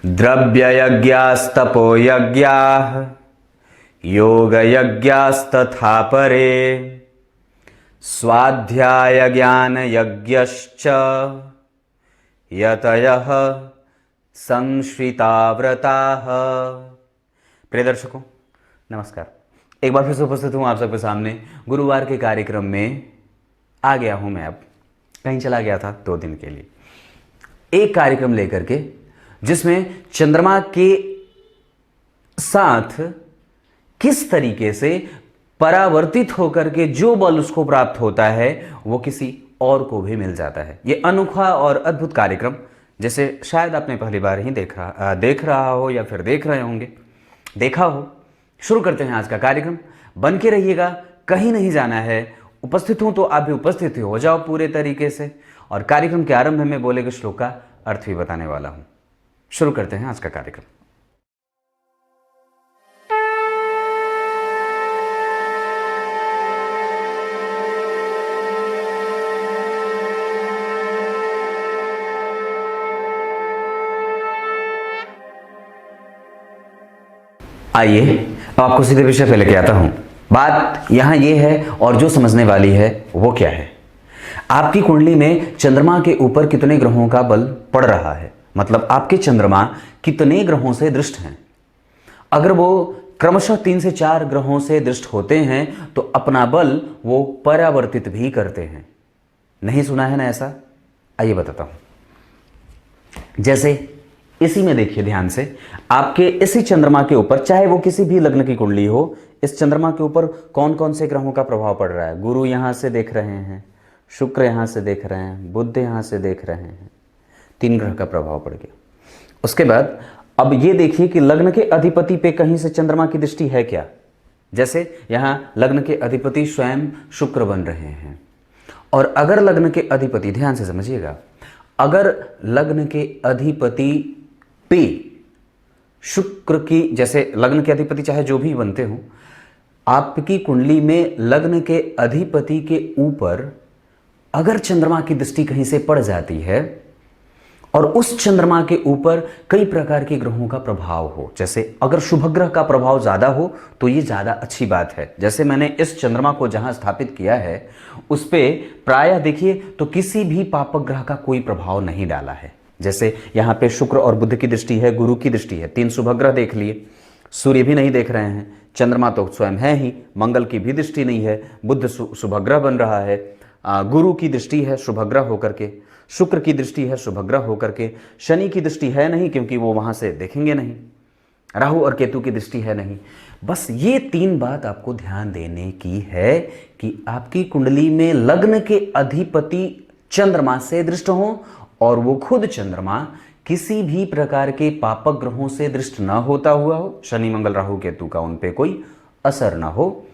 द्रव्ययज्ञास्तपो यज्ञाः योगयज्ञास्तथा परे स्वाध्यायज्ञानयज्ञश्च यतयः संश्रिताव्रताः। प्रिय दर्शकों नमस्कार। एक बार फिर से उपस्थित हूँ आप सबके सामने। गुरुवार के कार्यक्रम में आ गया हूँ मैं। अब कहीं चला गया था 2 दिन के लिए, एक कार्यक्रम लेकर के जिसमें चंद्रमा के साथ किस तरीके से परावर्तित होकर के जो बल उसको प्राप्त होता है वो किसी और को भी मिल जाता है। ये अनोखा और अद्भुत कार्यक्रम जैसे शायद आपने पहली बार ही देख रहा हो या फिर देख रहे होंगे, देखा हो। शुरू करते हैं आज का कार्यक्रम। बन के रहिएगा, कहीं नहीं जाना है। उपस्थित हूं तो आप भी उपस्थित हो जाओ पूरे तरीके से। और कार्यक्रम के आरंभ में बोले गए श्लोक का अर्थ भी बताने वाला हूं। शुरू करते हैं आज का कार्यक्रम। आइए अब आपको सीधे विषय पे लेके आता हूं। बात यहां ये है और जो समझने वाली है वो क्या है। आपकी कुंडली में चंद्रमा के ऊपर कितने ग्रहों का बल पड़ रहा है, मतलब आपके चंद्रमा कितने ग्रहों से दृष्ट हैं। अगर वो क्रमशः 3 से 4 ग्रहों से दृष्ट होते हैं तो अपना बल वो परावर्तित भी करते हैं। नहीं सुना है ना ऐसा? आइए बताता हूं। जैसे इसी में देखिए ध्यान से, आपके इसी चंद्रमा के ऊपर, चाहे वो किसी भी लग्न की कुंडली हो, इस चंद्रमा के ऊपर कौन कौन से ग्रहों का प्रभाव पड़ रहा है। गुरु यहां से देख रहे हैं, शुक्र यहां से देख रहे हैं, बुध यहां से देख रहे हैं। 3 ग्रह का प्रभाव पड़ गया। उसके बाद अब ये देखिए कि लग्न के अधिपति पे कहीं से चंद्रमा की दृष्टि है क्या। जैसे यहां लग्न के अधिपति स्वयं शुक्र बन रहे हैं। और अगर लग्न के अधिपति, ध्यान से समझिएगा, अगर लग्न के अधिपति पे शुक्र की, जैसे लग्न के अधिपति चाहे जो भी बनते हो, आपकी कुंडली में लग्न के अधिपति के ऊपर अगर चंद्रमा की दृष्टि कहीं से पड़ जाती है और उस चंद्रमा के ऊपर कई प्रकार के ग्रहों का प्रभाव हो, जैसे अगर शुभ ग्रह का प्रभाव ज्यादा हो तो ये ज्यादा अच्छी बात है। जैसे मैंने इस चंद्रमा को जहां स्थापित किया है उस पे प्रायः देखिए तो किसी भी पापक ग्रह का कोई प्रभाव नहीं डाला है। जैसे यहां पे शुक्र और बुध की दृष्टि है, गुरु की दृष्टि है, 3 शुभ ग्रह देख लिए, सूर्य भी नहीं देख रहे हैं, चंद्रमा तो स्वयं है ही, मंगल की भी दृष्टि नहीं है, बुध शुभ ग्रह बन रहा है, गुरु की दृष्टि है शुभ ग्रह होकर के, शुक्र की दृष्टि है शुभ ग्रह होकर के, शनि की दृष्टि है नहीं क्योंकि वो वहां से देखेंगे नहीं, राहु और केतु की दृष्टि है नहीं। बस ये 3 बात आपको ध्यान देने की है कि आपकी कुंडली में लग्न के अधिपति चंद्रमा से दृष्ट हो और वो खुद चंद्रमा किसी भी प्रकार के पापक ग्रहों से दृष्ट ना होता हुआ हो, शनि मंगल राहु केतु का उन पे कोई असर ना हो।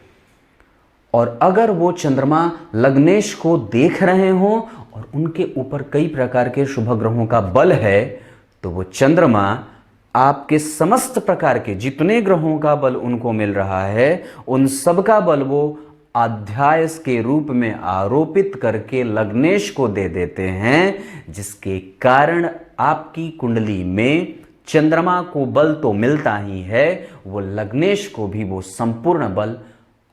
और अगर वो चंद्रमा लग्नेश को देख रहे हो और उनके ऊपर कई प्रकार के शुभ ग्रहों का बल है तो वो चंद्रमा आपके समस्त प्रकार के जितने ग्रहों का बल उनको मिल रहा है उन सब का बल वो अध्याय के रूप में आरोपित करके लग्नेश को दे देते हैं, जिसके कारण आपकी कुंडली में चंद्रमा को बल तो मिलता ही है, वो लग्नेश को भी वो संपूर्ण बल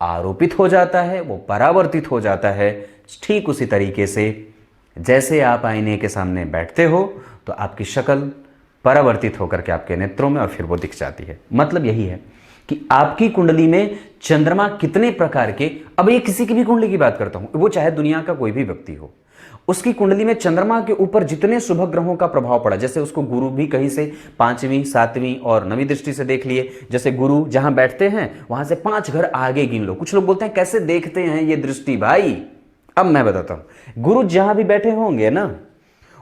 आरोपित हो जाता है, वो परावर्तित हो जाता है। ठीक उसी तरीके से जैसे आप आईने के सामने बैठते हो तो आपकी शक्ल परावर्तित होकर के आपके नेत्रों में और फिर वो दिख जाती है। मतलब यही है कि आपकी कुंडली में चंद्रमा कितने प्रकार के, अब ये किसी की भी कुंडली की बात करता हूं, वो चाहे दुनिया का कोई भी व्यक्ति हो, उसकी कुंडली में चंद्रमा के ऊपर जितने शुभ ग्रहों का प्रभाव पड़ा, जैसे उसको गुरु भी कहीं से 5वीं 7वीं और 9वीं दृष्टि से देख लिए। जैसे गुरु जहां बैठते हैं वहां से 5 घर आगे गिन लो। कुछ लोग बोलते हैं कैसे देखते हैं ये दृष्टि भाई, अब मैं बताता हूं। गुरु जहां भी बैठे होंगे ना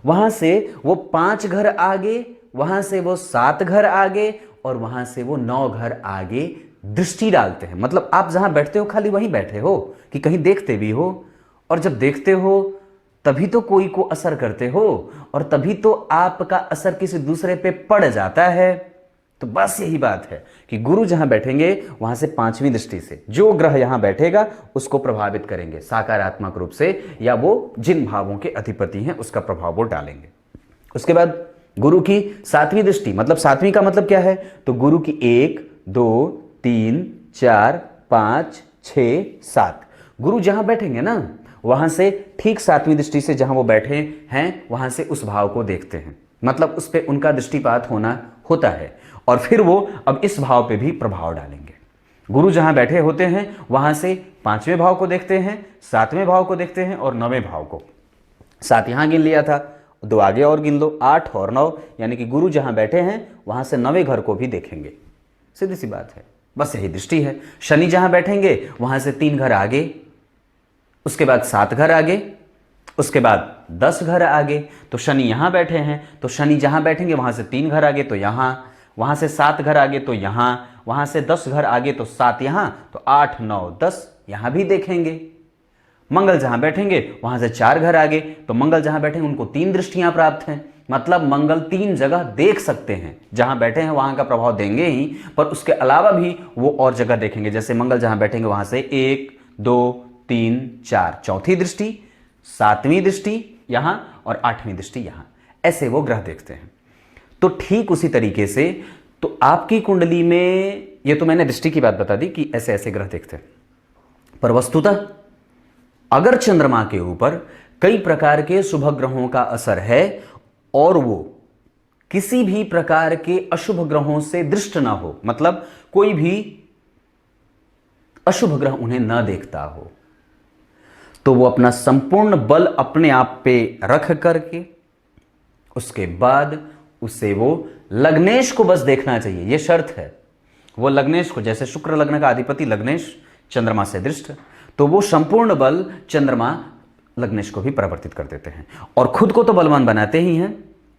वहां से वो 5 घर आगे, वहां से वो 7 घर आगे और वहां से वो 9 घर आगे दृष्टि डालते हैं। मतलब आप जहां बैठते हो खाली वहीं बैठे हो कि कहीं देखते भी हो, और जब देखते हो तभी तो कोई को असर करते हो और तभी तो आपका असर किसी दूसरे पे पड़ जाता है। तो बस यही बात है कि गुरु जहां बैठेंगे वहां से 5वीं दृष्टि से जो ग्रह यहां बैठेगा उसको प्रभावित करेंगे सकारात्मक रूप से, या वो जिन भावों के अधिपति हैं उसका प्रभाव वो डालेंगे। उसके बाद गुरु की सातवीं दृष्टि, मतलब सातवीं का मतलब क्या है, तो गुरु की 1 2 3 4 5 6 7, गुरु जहां बैठेंगे ना वहां से ठीक सातवीं दृष्टि से जहां वो बैठे हैं वहां से उस भाव को देखते हैं, मतलब उस पर उनका दृष्टिपात होता है और फिर वो अब इस भाव पे भी प्रभाव डालेंगे। गुरु जहां बैठे होते हैं वहां से 5वें भाव को देखते हैं, 7वें भाव को देखते हैं और 9वें भाव को। 7 यहां गिन लिया था, 2 आगे और गिन लो, 8 और 9, यानी कि गुरु जहां बैठे हैं वहां से 9वें घर को भी देखेंगे। सीधी सी बात है, बस यही दृष्टि है। शनि जहां बैठेंगे वहां से 3 घर आगे, उसके बाद 7 घर आगे, उसके बाद 10 घर आगे। तो शनि यहां बैठे हैं तो शनि जहां बैठेंगे वहां से 3 घर आगे तो यहां, वहां से 7 घर आगे तो यहां, वहां से 10 घर आगे तो 7 यहां, तो 8 9 10 यहां भी देखेंगे। मंगल जहां बैठेंगे वहां से 4 घर आगे, तो मंगल जहां बैठेंगे उनको 3 दृष्टियां प्राप्त हैं, मतलब मंगल 3 जगह देख सकते हैं। जहां बैठे हैं वहां का प्रभाव देंगे ही, पर उसके अलावा भी वो और जगह देखेंगे। जैसे मंगल जहां बैठेंगे वहां से 1 2 3 4 चौथी दृष्टि, 7वीं दृष्टि यहां और 8वीं दृष्टि यहां, ऐसे वो ग्रह देखते हैं। तो ठीक उसी तरीके से तो आपकी कुंडली में, ये तो मैंने दृष्टि की बात बता दी कि ऐसे ऐसे ग्रह देखते हैं, पर वस्तुतः अगर चंद्रमा के ऊपर कई प्रकार के शुभ ग्रहों का असर है और वो किसी भी प्रकार के अशुभ ग्रहों से दृष्ट ना हो, मतलब कोई भी अशुभ ग्रह उन्हें ना देखता हो, तो वो अपना संपूर्ण बल अपने आप पे रख करके उसके बाद उसे वो लग्नेश को बस देखना चाहिए। ये शर्त है, वो लग्नेश को, जैसे शुक्र लग्न का अधिपति लग्नेश चंद्रमा से दृष्ट, तो वो संपूर्ण बल चंद्रमा लग्नेश को भी परिवर्तित कर देते हैं और खुद को तो बलवान बनाते ही हैं,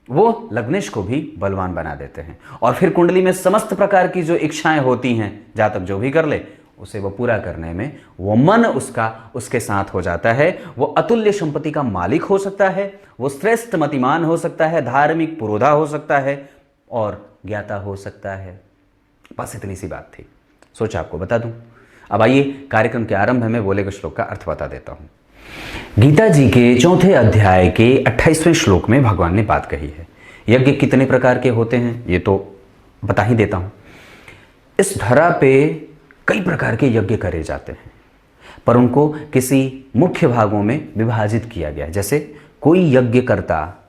वो लग्नेश को भी बलवान बना देते हैं। और फिर कुंडली में समस्त प्रकार की जो इच्छाएं होती हैं, जातक जो भी कर ले उसे वो पूरा करने में वो मन उसके साथ हो जाता है। वो अतुल्य संपत्ति का मालिक हो सकता है, वो श्रेष्ठ मतिमान हो सकता है, धार्मिक पुरोधा हो सकता है और ज्ञाता हो सकता है। बस इतनी सी बात थी, सोचा आपको बता दूं। अब आइए कार्यक्रम के आरंभ में बोले गए श्लोक का अर्थ बता देता हूं। गीता जी के 4थे अध्याय के 28वें श्लोक में भगवान ने बात कही है। यज्ञ कितने प्रकार के होते हैं ये तो बता ही देता हूं। इस धरा पे कई प्रकार के यज्ञ करे जाते हैं, पर उनको किसी मुख्य भागों में विभाजित किया गया है। जैसे कोई यज्ञकर्ता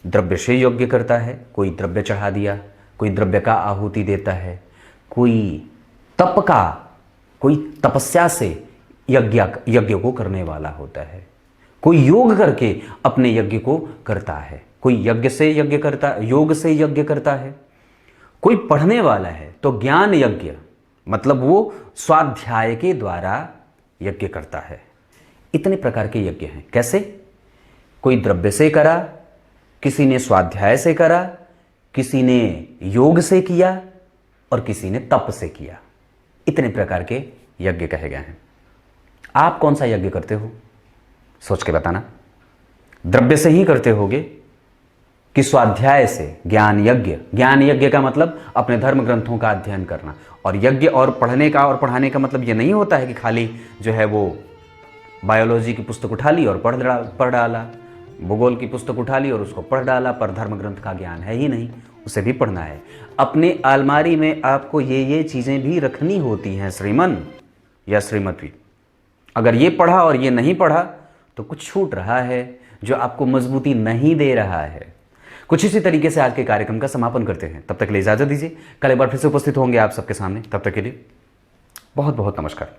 द्रव्य से यज्ञ करता है, कोई द्रव्य चढ़ा दिया, कोई द्रव्य का आहुति देता है, कोई तपस्या से यज्ञ को करने वाला होता है, कोई योग करके अपने यज्ञ को करता है, कोई योग से यज्ञ करता है, कोई पढ़ने वाला है तो ज्ञान यज्ञ, मतलब वो स्वाध्याय के द्वारा यज्ञ करता है। इतने प्रकार के यज्ञ हैं। कैसे? कोई द्रव्य से करा, किसी ने स्वाध्याय से करा, किसी ने योग से किया और किसी ने तप से किया। इतने प्रकार के यज्ञ कहे गए हैं। आप कौन सा यज्ञ करते हो? सोच के बताना। द्रव्य से ही करते होगे कि स्वाध्याय से? ज्ञान यज्ञ का मतलब अपने धर्म ग्रंथों का अध्ययन करना, और यज्ञ और पढ़ने का और पढ़ाने का मतलब ये नहीं होता है कि खाली जो है वो बायोलॉजी की पुस्तक उठा ली और पढ़ डाला, भूगोल की पुस्तक उठा ली और उसको पढ़ डाला, पर धर्म ग्रंथ का ज्ञान है ही नहीं, उसे भी पढ़ना है। अपने अलमारी में आपको ये चीज़ें भी रखनी होती हैं श्रीमन या श्रीमती। अगर ये पढ़ा और ये नहीं पढ़ा तो कुछ छूट रहा है जो आपको मजबूती नहीं दे रहा है। कुछ इसी तरीके से आज के कार्यक्रम का समापन करते हैं। तब तक के लिए इजाज़त दीजिए, कल एक बार फिर से उपस्थित होंगे आप सबके सामने। तब तक के लिए बहुत बहुत नमस्कार।